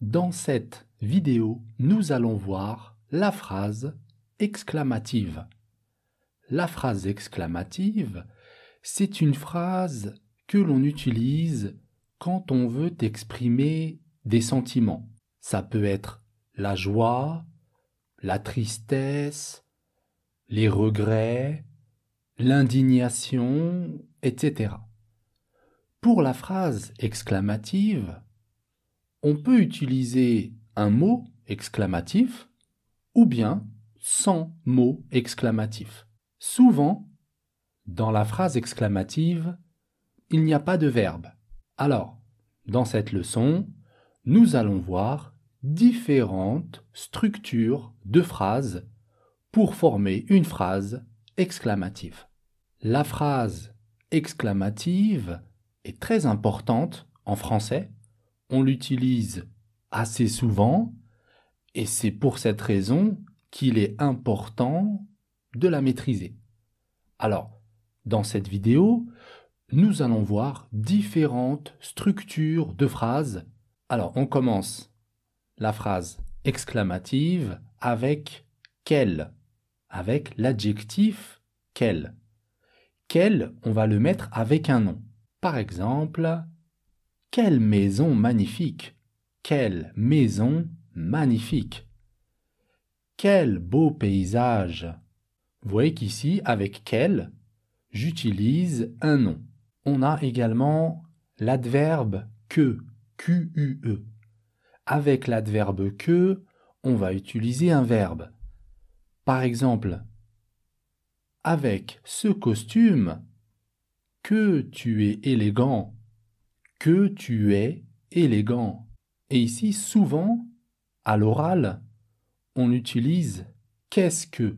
Dans cette vidéo, nous allons voir la phrase exclamative. La phrase exclamative, c'est une phrase que l'on utilise quand on veut exprimer des sentiments. Ça peut être la joie, la tristesse, les regrets, l'indignation, etc. Pour la phrase exclamative, on peut utiliser un mot exclamatif ou bien sans mot exclamatif. Souvent, dans la phrase exclamative, il n'y a pas de verbe. Alors, dans cette leçon, nous allons voir différentes structures de phrases pour former une phrase exclamative. La phrase exclamative est très importante en français. On l'utilise assez souvent et c'est pour cette raison qu'il est important de la maîtriser. Alors, dans cette vidéo, nous allons voir différentes structures de phrases. Alors, on commence la phrase exclamative avec quel, avec l'adjectif quel. Quel, on va le mettre avec un nom. Par exemple, quelle maison magnifique! Quelle maison magnifique! Quel beau paysage! Vous voyez qu'ici, avec quel, j'utilise un nom. On a également l'adverbe que, Q-U-E. Avec l'adverbe que, on va utiliser un verbe. Par exemple, avec ce costume, que tu es élégant. Que tu es élégant. Et ici, souvent, à l'oral, on utilise qu'est-ce que,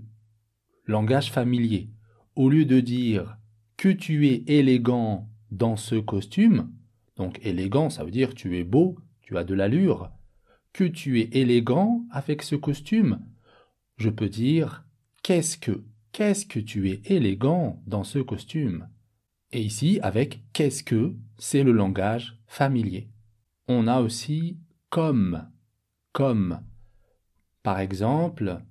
langage familier. Au lieu de dire que tu es élégant dans ce costume, donc élégant, ça veut dire tu es beau, tu as de l'allure, que tu es élégant avec ce costume, je peux dire qu'est-ce que tu es élégant dans ce costume. Et ici, avec qu'est-ce que, c'est le langage familier. On a aussi comme. Par exemple,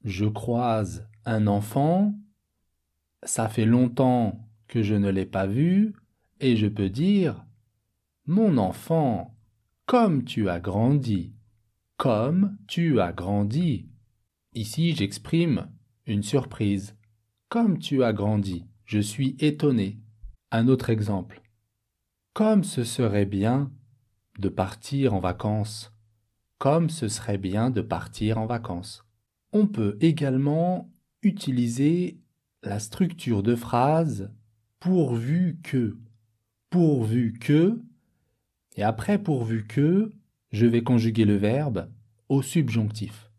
je croise un enfant, ça fait longtemps que je ne l'ai pas vu, et je peux dire mon enfant, comme tu as grandi. Comme tu as grandi. Ici, j'exprime une surprise. Comme tu as grandi, je suis étonné. Un autre exemple. Comme ce serait bien de partir en vacances. Comme ce serait bien de partir en vacances. On peut également utiliser la structure de phrase pourvu que. Pourvu que, et après pourvu que, je vais conjuguer le verbe au subjonctif.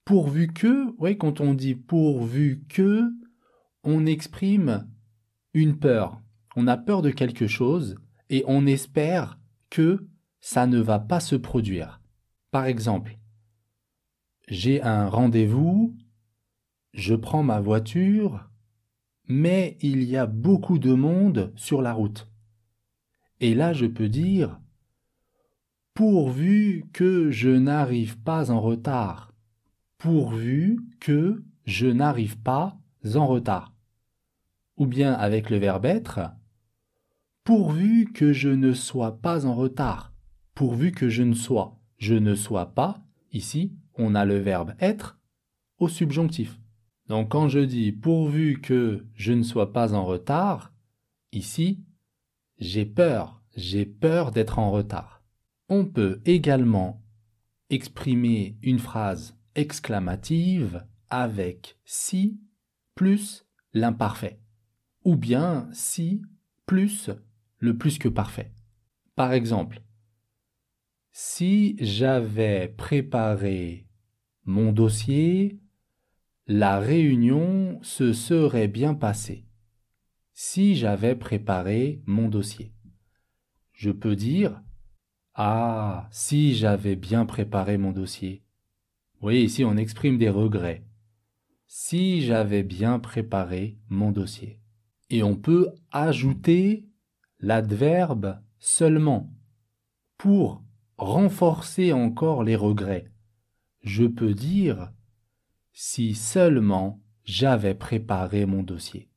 Pourvu que, oui, quand on dit pourvu que, on exprime une peur. On a peur de quelque chose et on espère que ça ne va pas se produire. Par exemple, j'ai un rendez-vous, je prends ma voiture, mais il y a beaucoup de monde sur la route. Et là, je peux dire pourvu que je n'arrive pas en retard. Pourvu que je n'arrive pas en retard. Ou bien avec le verbe être, pourvu que je ne sois pas en retard. Pourvu que je ne sois pas, ici, on a le verbe être au subjonctif. Donc quand je dis pourvu que je ne sois pas en retard, ici, j'ai peur d'être en retard. On peut également exprimer une phrase exclamative avec si plus l'imparfait, ou bien si plus le plus que parfait. Par exemple, si j'avais préparé mon dossier, la réunion se serait bien passée. Si j'avais préparé mon dossier. Je peux dire ah, si j'avais bien préparé mon dossier. Vous voyez, ici, on exprime des regrets. Si j'avais bien préparé mon dossier. Et on peut ajouter l'adverbe seulement pour renforcer encore les regrets. Je peux dire « si seulement j'avais préparé mon dossier ».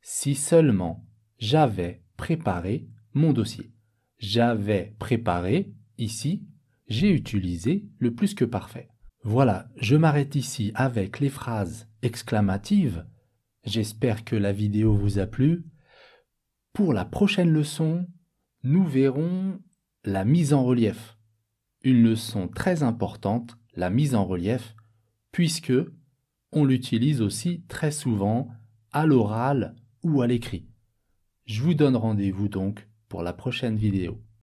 Si seulement j'avais préparé mon dossier. J'avais préparé, ici, j'ai utilisé le plus que parfait. Voilà, je m'arrête ici avec les phrases exclamatives. J'espère que la vidéo vous a plu. Pour la prochaine leçon, nous verrons la mise en relief. Une leçon très importante, la mise en relief, puisque on l'utilise aussi très souvent à l'oral ou à l'écrit. Je vous donne rendez-vous donc pour la prochaine vidéo.